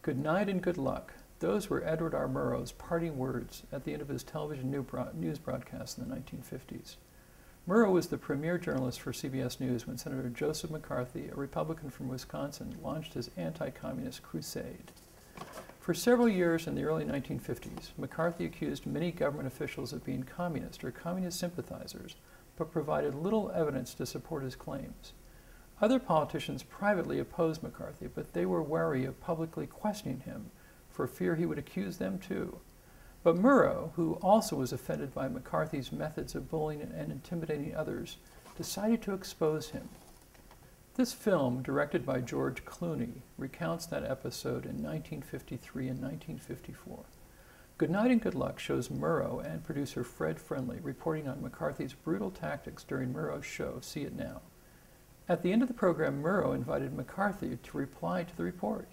Good night and good luck. Those were Edward R. Murrow's parting words at the end of his television news broadcast in the 1950s. Murrow was the premier journalist for CBS News when Senator Joseph McCarthy, a Republican from Wisconsin, launched his anti-communist crusade. For several years in the early 1950s, McCarthy accused many government officials of being communist or communist sympathizers, but provided little evidence to support his claims. Other politicians privately opposed McCarthy, but they were wary of publicly questioning him for fear he would accuse them too. But Murrow, who also was offended by McCarthy's methods of bullying and intimidating others, decided to expose him. This film, directed by George Clooney, recounts that episode in 1953 and 1954. Good Night and Good Luck shows Murrow and producer Fred Friendly reporting on McCarthy's brutal tactics during Murrow's show, See It Now. At the end of the program, Murrow invited McCarthy to reply to the report.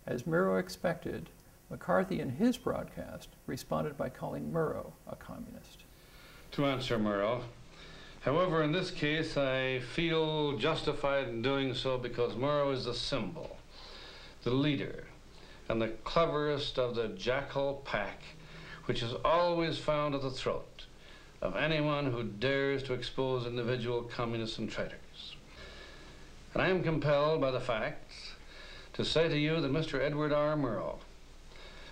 As Murrow expected, McCarthy in his broadcast responded by calling Murrow a communist. To answer Murrow, however, in this case, I feel justified in doing so because Murrow is the symbol, the leader, and the cleverest of the jackal pack, which is always found at the throat of anyone who dares to expose individual communists and traitors. And I am compelled by the facts to say to you that Mr. Edward R. Murrow,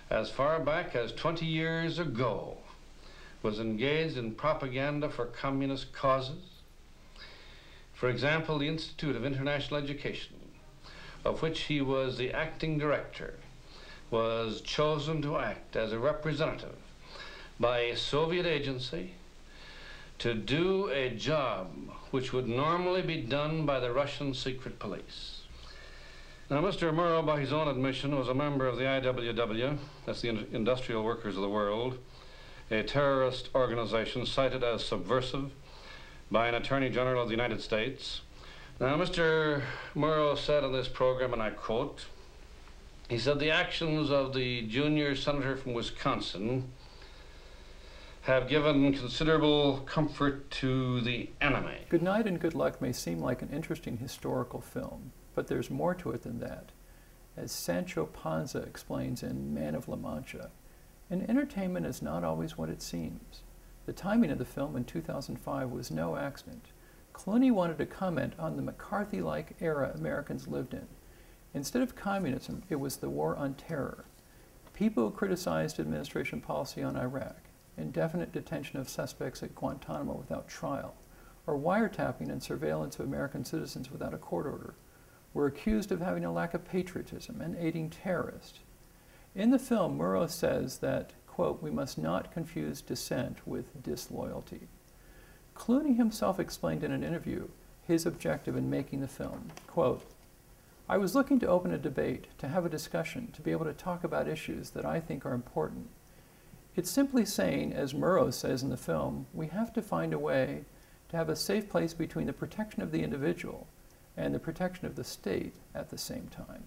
as far back as 20 years ago, was engaged in propaganda for communist causes. For example, the Institute of International Education, of which he was the acting director, was chosen to act as a representative by a Soviet agency to do a job which would normally be done by the Russian secret police. Now, Mr. Murrow, by his own admission, was a member of the IWW, that's the Industrial Workers of the World, a terrorist organization cited as subversive by an Attorney General of the United States. Now, Mr. Murrow said in this program, and I quote, he said, "The actions of the junior senator from Wisconsin have given considerable comfort to the enemy." Good Night and Good Luck may seem like an interesting historical film, but there's more to it than that. As Sancho Panza explains in Man of La Mancha, and entertainment is not always what it seems. The timing of the film in 2005 was no accident. Clooney wanted to comment on the McCarthy-like era Americans lived in. Instead of communism, it was the war on terror. People who criticized administration policy on Iraq, indefinite detention of suspects at Guantanamo without trial, or wiretapping and surveillance of American citizens without a court order, were accused of having a lack of patriotism and aiding terrorists. In the film, Murrow says that, quote, "we must not confuse dissent with disloyalty." Clooney himself explained in an interview his objective in making the film, quote, "I was looking to open a debate, to have a discussion, to be able to talk about issues that I think are important. It's simply saying, as Murrow says in the film, we have to find a way to have a safe place between the protection of the individual and the protection of the state at the same time."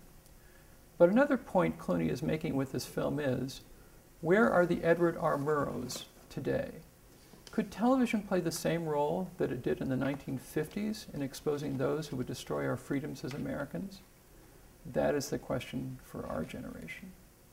But another point Clooney is making with this film is, where are the Edward R. Murrows today? Could television play the same role that it did in the 1950s in exposing those who would destroy our freedoms as Americans? That is the question for our generation.